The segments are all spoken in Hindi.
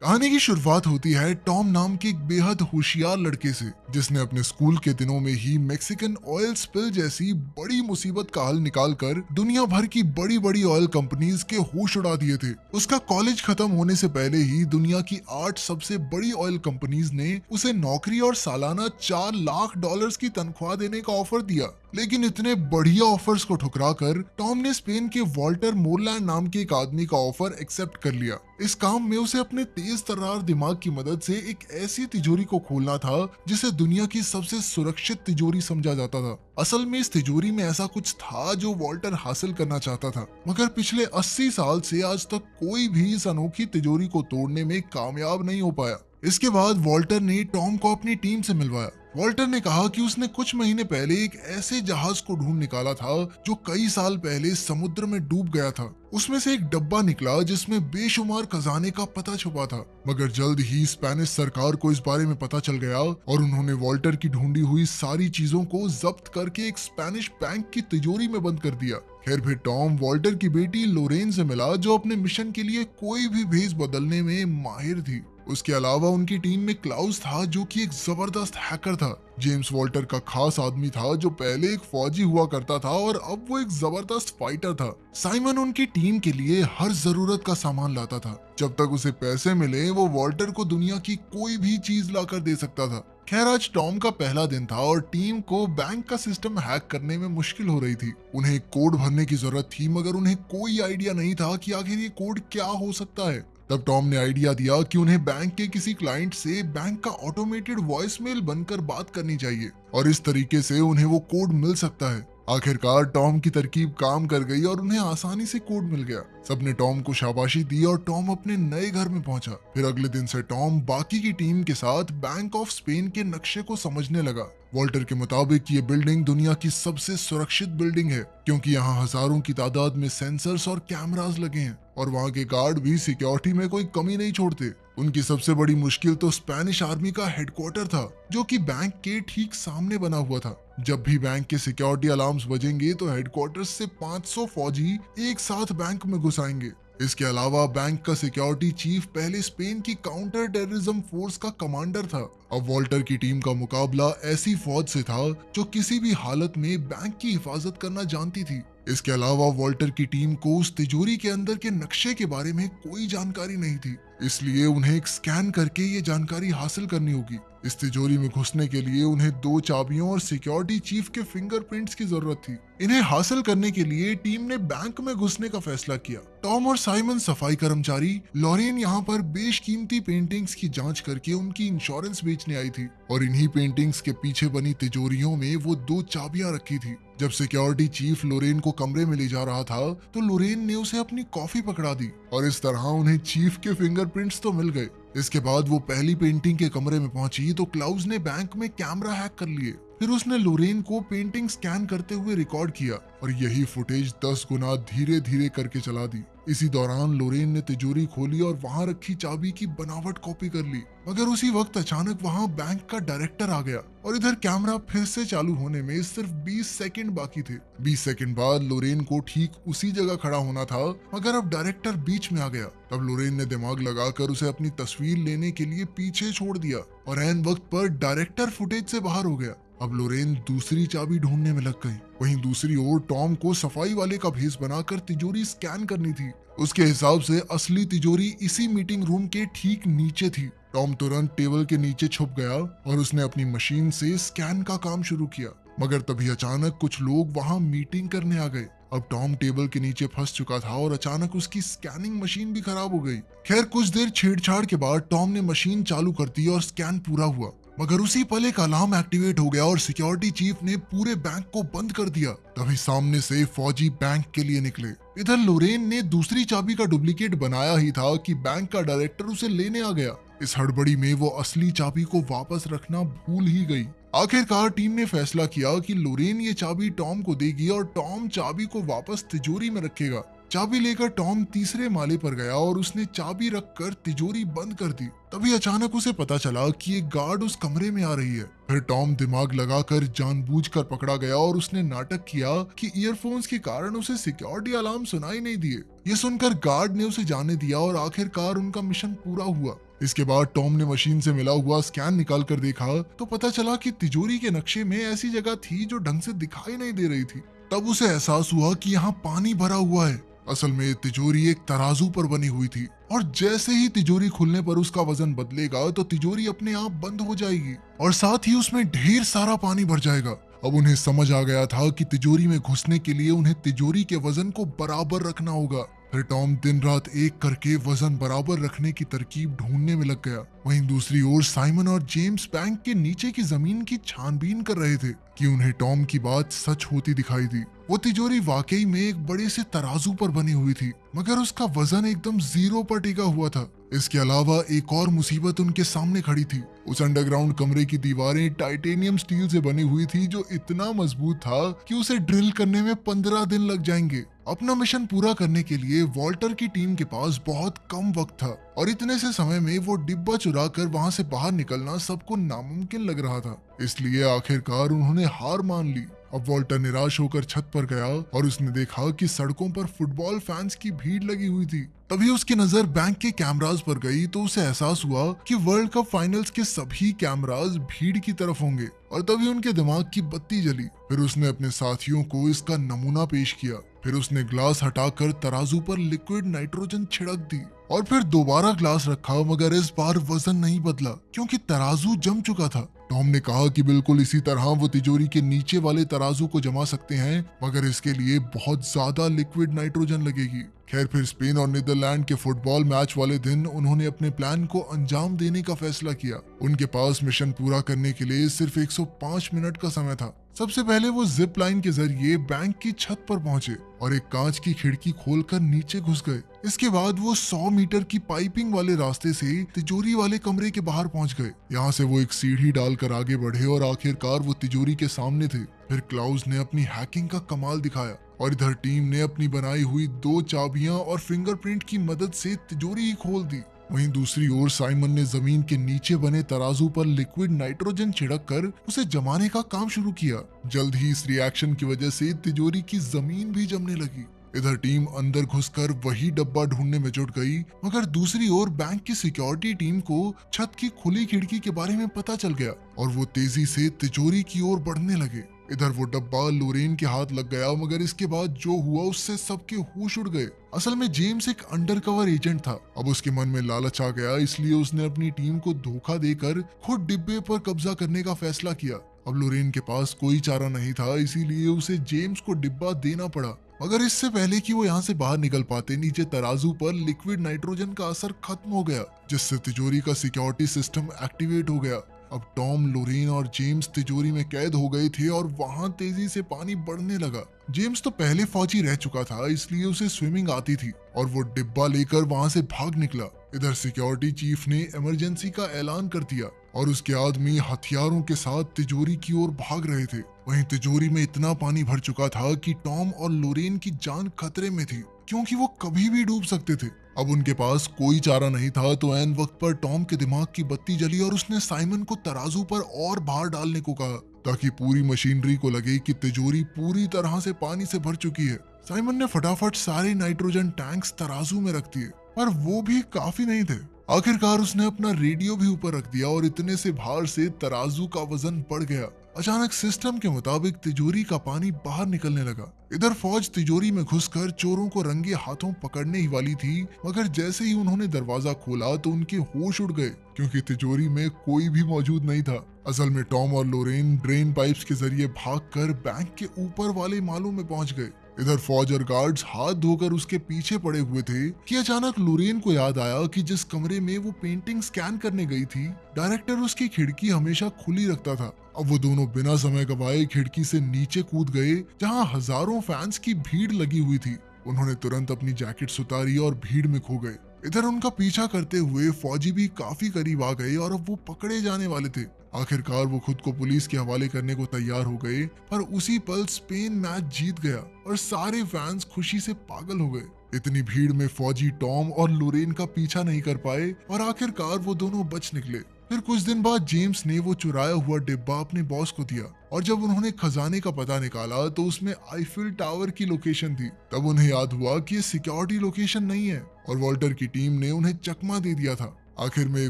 कहानी की शुरुआत होती है टॉम नाम के एक बेहद होशियार लड़के से, जिसने अपने स्कूल के दिनों में ही मैक्सिकन ऑयल स्पिल जैसी बड़ी मुसीबत का हल निकालकर दुनिया भर की बड़ी बड़ी ऑयल कंपनीज के होश उड़ा दिए थे। उसका कॉलेज खत्म होने से पहले ही दुनिया की 8 सबसे बड़ी ऑयल कंपनीज ने उसे नौकरी और सालाना $4 लाख की तनख्वाह देने का ऑफर दिया। लेकिन इतने बढ़िया ऑफर्स को ठुकरा कर टॉम ने स्पेन के वॉल्टर मोरलैंड नाम के एक आदमी का ऑफर एक्सेप्ट कर लिया। इस काम में उसे अपने तेज तर्रार दिमाग की मदद से एक ऐसी तिजोरी को खोलना था जिसे दुनिया की सबसे सुरक्षित तिजोरी समझा जाता था। असल में इस तिजोरी में ऐसा कुछ था जो वॉल्टर हासिल करना चाहता था, मगर पिछले 80 साल से आज तक कोई भी इस अनोखी तिजोरी को तोड़ने में कामयाब नहीं हो पाया। इसके बाद वॉल्टर ने टॉम को अपनी टीम से मिलवाया। वॉल्टर ने कहा कि उसने कुछ महीने पहले एक ऐसे जहाज को ढूंढ निकाला था जो कई साल पहले समुद्र में डूब गया था। उसमें से एक डब्बा निकला जिसमें बेशुमार खजाने का पता छुपा था, मगर जल्द ही स्पेनिश सरकार को इस बारे में पता चल गया और उन्होंने वॉल्टर की ढूंढी हुई सारी चीजों को जब्त करके एक स्पेनिश बैंक की तिजोरी में बंद कर दिया। खैर फिर टॉम वॉल्टर की बेटी लोरेन से मिला, जो अपने मिशन के लिए कोई भी भेस बदलने में माहिर थी। उसके अलावा उनकी टीम में क्लाउस था, जो कि एक जबरदस्त हैकर था। जेम्स वॉल्टर का खास आदमी था, जो पहले एक फौजी हुआ करता था और अब वो एक जबरदस्त फाइटर था। साइमन उनकी टीम के लिए हर जरूरत का सामान लाता था। जब तक उसे पैसे मिले वो वॉल्टर को दुनिया की कोई भी चीज लाकर दे सकता था। खैर आज टॉम का पहला दिन था और टीम को बैंक का सिस्टम हैक करने में मुश्किल हो रही थी। उन्हें एक कोड भरने की जरूरत थी, मगर उन्हें कोई आइडिया नहीं था कि आखिर ये कोड क्या हो सकता है। तब टॉम ने आइडिया दिया कि उन्हें बैंक के किसी क्लाइंट से बैंक का ऑटोमेटेड वॉइसमेल बनकर बात करनी चाहिए और इस तरीके से उन्हें वो कोड मिल सकता है। आखिरकार टॉम की तरकीब काम कर गई और उन्हें आसानी से कोड मिल गया। सबने टॉम को शाबाशी दी और टॉम अपने नए घर में पहुंचा। फिर अगले दिन से टॉम बाकी की टीम के साथ बैंक ऑफ स्पेन के नक्शे को समझने लगा। वॉल्टर के मुताबिक ये बिल्डिंग दुनिया की सबसे सुरक्षित बिल्डिंग है, क्योंकि यहाँ हजारों की तादाद में सेंसर्स और कैमरास लगे हैं और वहाँ के गार्ड भी सिक्योरिटी में कोई कमी नहीं छोड़ते। उनकी सबसे बड़ी मुश्किल तो स्पेनिश आर्मी का हेडक्वार्टर था, जो कि बैंक के ठीक सामने बना हुआ था। जब भी बैंक के सिक्योरिटी अलार्म्स बजेंगे तो हेडक्वार्टर्स से 500 फौजी एक साथ बैंक में घुस आएंगे। इसके अलावा बैंक का सिक्योरिटी चीफ पहले स्पेन की काउंटर टेररिज्म फोर्स का कमांडर था। अब वॉल्टर की टीम का मुकाबला ऐसी फौज से था जो किसी भी हालत में बैंक की हिफाजत करना जानती थी। इसके अलावा वॉल्टर की टीम को उस तिजोरी के अंदर के नक्शे के बारे में कोई जानकारी नहीं थी, इसलिए उन्हें एक स्कैन करके ये जानकारी हासिल करनी होगी। इस तिजोरी में घुसने के लिए उन्हें 2 चाबियों और सिक्योरिटी चीफ के फिंगरप्रिंट्स की जरूरत थी। इन्हें हासिल करने के लिए टीम ने बैंक में घुसने का फैसला किया। टॉम और साइमन सफाई कर्मचारी, लॉरेन यहाँ पर बेशकीमती पेंटिंग्स की जांच करके उनकी इंश्योरेंस बेचने आई थी और इन्हीं पेंटिंग्स के पीछे बनी तिजोरियों में वो 2 चाबियां रखी थी। जब सिक्योरिटी चीफ लोरेन को कमरे में ले जा रहा था तो लोरेन ने उसे अपनी कॉफी पकड़ा दी और इस तरह उन्हें चीफ के फिंगरप्रिंट्स तो मिल गए। इसके बाद वो पहली पेंटिंग के कमरे में पहुंची तो क्लाउज ने बैंक में कैमरा हैक कर लिए। फिर उसने लोरेन को पेंटिंग स्कैन करते हुए रिकॉर्ड किया और यही फुटेज 10 गुना धीरे धीरे करके चला दी। इसी दौरान लोरेन ने तिजोरी खोली और वहां रखी चाबी की बनावट कॉपी कर ली, मगर उसी वक्त अचानक वहां बैंक का डायरेक्टर आ गया और इधर कैमरा फिर से चालू होने में सिर्फ 20 सेकंड बाकी थे। 20 सेकंड बाद लोरेन को ठीक उसी जगह खड़ा होना था, मगर अब डायरेक्टर बीच में आ गया। तब लोरेन ने दिमाग लगाकर उसे अपनी तस्वीर लेने के लिए पीछे छोड़ दिया और ऐन वक्त पर डायरेक्टर फुटेज से बाहर हो गया। अब लोरेन दूसरी चाबी ढूंढने में लग गई। वहीं दूसरी ओर टॉम को सफाई वाले का भेस बनाकर तिजोरी स्कैन करनी थी। उसके हिसाब से असली तिजोरी इसी मीटिंग रूम के ठीक नीचे थी। टॉम तुरंत टेबल के नीचे छुप गया और उसने अपनी मशीन से स्कैन का काम शुरू किया, मगर तभी अचानक कुछ लोग वहां मीटिंग करने आ गए। अब टॉम टेबल के नीचे फंस चुका था और अचानक उसकी स्कैनिंग मशीन भी खराब हो गई। खैर कुछ देर छेड़छाड़ के बाद टॉम ने मशीन चालू कर दी और स्कैन पूरा हुआ, मगर उसी पल एक अलार्म एक्टिवेट हो गया और सिक्योरिटी चीफ ने पूरे बैंक को बंद कर दिया। तभी सामने से फौजी बैंक के लिए निकले। इधर लोरेन ने दूसरी चाबी का डुप्लीकेट बनाया ही था कि बैंक का डायरेक्टर उसे लेने आ गया। इस हड़बड़ी में वो असली चाबी को वापस रखना भूल ही गई। आखिरकार टीम ने फैसला किया कि लोरेन ये चाबी टॉम को देगी और टॉम चाबी को वापस तिजोरी में रखेगा। चाबी लेकर टॉम तीसरे माले पर गया और उसने चाबी रखकर तिजोरी बंद कर दी। तभी अचानक उसे पता चला कि एक गार्ड उस कमरे में आ रही है। फिर टॉम दिमाग लगाकर जानबूझकर पकड़ा गया और उसने नाटक किया कि ईयरफोन्स के कारण उसे सिक्योरिटी अलार्म सुनाई नहीं दिए। ये सुनकर गार्ड ने उसे जाने दिया और आखिरकार उनका मिशन पूरा हुआ। इसके बाद टॉम ने मशीन से मिला हुआ स्कैन निकाल कर देखा तो पता चला कि तिजोरी के नक्शे में ऐसी जगह थी जो ढंग से दिखाई नहीं दे रही थी। तब उसे एहसास हुआ कि यहाँ पानी भरा हुआ है। असल में तिजोरी एक तराजू पर बनी हुई थी और जैसे ही तिजोरी खुलने पर उसका वजन बदलेगा तो तिजोरी अपने आप बंद हो जाएगी और साथ ही उसमें ढेर सारा पानी भर जाएगा। अब उन्हें समझ आ गया था कि तिजोरी में घुसने के लिए उन्हें तिजोरी के वजन को बराबर रखना होगा। फिर टॉम दिन रात एक करके वजन बराबर रखने की तरकीब ढूंढने में लग गया। वहीं दूसरी ओर साइमन और जेम्स बैंक के नीचे की जमीन की छानबीन कर रहे थे कि उन्हें टॉम की बात सच होती दिखाई दी। वो तिजोरी वाकई में एक बड़े से तराजू पर बनी हुई थी, मगर उसका वजन एकदम जीरो पर टिका हुआ था। इसके अलावा एक और मुसीबत उनके सामने खड़ी थी। उस अंडरग्राउंड कमरे की दीवारें टाइटेनियम स्टील से बनी हुई थी जो इतना मजबूत था कि उसे ड्रिल करने में 15 दिन लग जाएंगे। अपना मिशन पूरा करने के लिए वॉल्टर की टीम के पास बहुत कम वक्त था और इतने से समय में वो डिब्बा चुरा कर वहाँ से बाहर निकलना सबको नामुमकिन लग रहा था। इसलिए आखिरकार उन्होंने हार मान ली। अब वॉल्टर निराश होकर छत पर गया और उसने देखा कि सड़कों पर फुटबॉल फैंस की भीड़ लगी हुई थी। तभी उसकी नजर बैंक के कैमरास पर गई तो उसे एहसास हुआ कि वर्ल्ड कप फाइनल्स के सभी कैमरास भीड़ की तरफ होंगे और तभी उनके दिमाग की बत्ती जली। फिर उसने अपने साथियों को इसका नमूना पेश किया। फिर उसने ग्लास हटाकर तराजू पर लिक्विड नाइट्रोजन छिड़क दी और फिर दोबारा ग्लास रखा, मगर इस बार वजन नहीं बदला क्योंकि तराजू जम चुका था। टॉम ने कहा कि बिल्कुल इसी तरह वो तिजोरी के नीचे वाले तराजू को जमा सकते हैं, मगर इसके लिए बहुत ज्यादा लिक्विड नाइट्रोजन लगेगी। खैर, फिर स्पेन और नीदरलैंड के फुटबॉल मैच वाले दिन उन्होंने अपने प्लान को अंजाम देने का फैसला किया। उनके पास मिशन पूरा करने के लिए सिर्फ 105 मिनट का समय था। सबसे पहले वो जिप लाइन के जरिए बैंक की छत पर पहुंचे और एक कांच की खिड़की खोलकर नीचे घुस गए। इसके बाद वो 100 मीटर की पाइपिंग वाले रास्ते से तिजोरी वाले कमरे के बाहर पहुंच गए। यहाँ से वो एक सीढ़ी डालकर आगे बढ़े और आखिरकार वो तिजोरी के सामने थे। फिर क्लाउस ने अपनी हैकिंग का कमाल दिखाया और इधर टीम ने अपनी बनाई हुई 2 चाबियां और फिंगरप्रिंट की मदद से तिजोरी ही खोल दी। वहीं दूसरी ओर साइमन ने जमीन के नीचे बने तराजू पर लिक्विड नाइट्रोजन छिड़क कर उसे जमाने का काम शुरू किया। जल्द ही इस रिएक्शन की वजह से तिजोरी की जमीन भी जमने लगी। इधर टीम अंदर घुसकर वही डब्बा ढूंढने में जुट गई, मगर दूसरी ओर बैंक की सिक्योरिटी टीम को छत की खुली खिड़की के बारे में पता चल गया और वो तेजी से तिजोरी की ओर बढ़ने लगे। इधर वो डब्बा लोरेन के हाथ लग गया, मगर इसके बाद जो हुआ उससे सबके होश उड़ गए। असल में जेम्स एक अंडरकवर एजेंट था। अब उसके मन में लालच आ गया, इसलिए उसने अपनी टीम को धोखा देकर खुद डिब्बे पर कब्जा करने का फैसला किया। अब लोरेन के पास कोई चारा नहीं था, इसीलिए उसे जेम्स को डिब्बा देना पड़ा। मगर इससे पहले कि वो यहाँ से बाहर निकल पाते, नीचे तराजू पर लिक्विड नाइट्रोजन का असर खत्म हो गया, जिससे तिजोरी का सिक्योरिटी सिस्टम एक्टिवेट हो गया। अब टॉम, लोरेन और जेम्स तिजोरी में कैद हो गए थे और वहां तेजी से पानी बढ़ने लगा। जेम्स तो पहले फौजी रह चुका था, इसलिए उसे स्विमिंग आती थी और वो डिब्बा लेकर वहां से भाग निकला। इधर सिक्योरिटी चीफ ने इमरजेंसी का ऐलान कर दिया और उसके आदमी हथियारों के साथ तिजोरी की ओर भाग रहे थे। वहीं तिजोरी में इतना पानी भर चुका था कि टॉम और लोरेन की जान खतरे में थी, क्योंकि वो कभी भी डूब सकते थे। अब उनके पास कोई चारा नहीं था, तो ऐन वक्त पर टॉम के दिमाग की बत्ती जली और उसने साइमन को तराजू पर और भार डालने को कहा, ताकि पूरी मशीनरी को लगे कि तिजोरी पूरी तरह से पानी से भर चुकी है। साइमन ने फटाफट सारे नाइट्रोजन टैंक्स तराजू में रख दिए, पर वो भी काफी नहीं थे। आखिरकार उसने अपना रेडियो भी ऊपर रख दिया और इतने से भार से तराजू का वजन बढ़ गया। अचानक सिस्टम के मुताबिक तिजोरी का पानी बाहर निकलने लगा। इधर फौज तिजोरी में घुसकर चोरों को रंगे हाथों पकड़ने ही वाली थी, मगर जैसे ही उन्होंने दरवाजा खोला तो उनके होश उड़ गए, क्योंकि तिजोरी में कोई भी मौजूद नहीं था। असल में टॉम और लोरेन ड्रेन पाइप्स के जरिए भागकर बैंक के ऊपर वाले मालों में पहुंच गए। इधर फौज और गार्ड्स हाथ धोकर उसके पीछे पड़े हुए थे कि अचानक लोरेन को याद आया कि जिस कमरे में वो पेंटिंग स्कैन करने गई थी, डायरेक्टर उसकी खिड़की हमेशा खुली रखता था। अब वो दोनों बिना समय गवाए खिड़की से नीचे कूद गए, जहां हजारों फैंस की भीड़ लगी हुई थी। उन्होंने तुरंत अपनी जैकेट्स उतारी और भीड़ में खो गए। इधर उनका पीछा करते हुए फौजी भी काफी करीब आ गए और अब वो पकड़े जाने वाले थे। आखिरकार वो खुद को पुलिस के हवाले करने को तैयार हो गए, पर उसी पल स्पेन मैच जीत गया और सारे फैंस खुशी से पागल हो गए। इतनी भीड़ में फौजी टॉम और लोरेन का पीछा नहीं कर पाए और आखिरकार वो दोनों बच निकले। फिर कुछ दिन बाद जेम्स ने वो चुराया हुआ डिब्बा अपने बॉस को दिया और जब उन्होंने खजाने का पता निकाला तो उसमें आईफिल टावर की लोकेशन थी। तब उन्हें याद हुआ कि ये सिक्योरिटी लोकेशन नहीं है और वॉल्टर की टीम ने उन्हें चकमा दे दिया था। आखिर में ये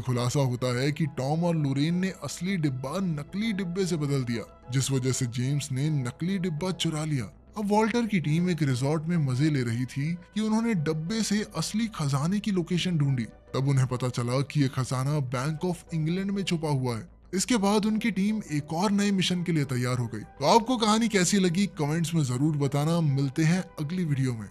खुलासा होता है कि टॉम और लोरेन ने असली डिब्बा नकली डिब्बे से बदल दिया, जिस वजह से जेम्स ने नकली डिब्बा चुरा लिया। अब वॉल्टर की टीम एक रिजॉर्ट में मजे ले रही थी कि उन्होंने डब्बे से असली खजाने की लोकेशन ढूंढी। तब उन्हें पता चला कि यह खजाना बैंक ऑफ इंग्लैंड में छुपा हुआ है। इसके बाद उनकी टीम एक और नए मिशन के लिए तैयार हो गई। तो आपको कहानी कैसी लगी कमेंट्स में जरूर बताना। मिलते हैं अगली वीडियो में।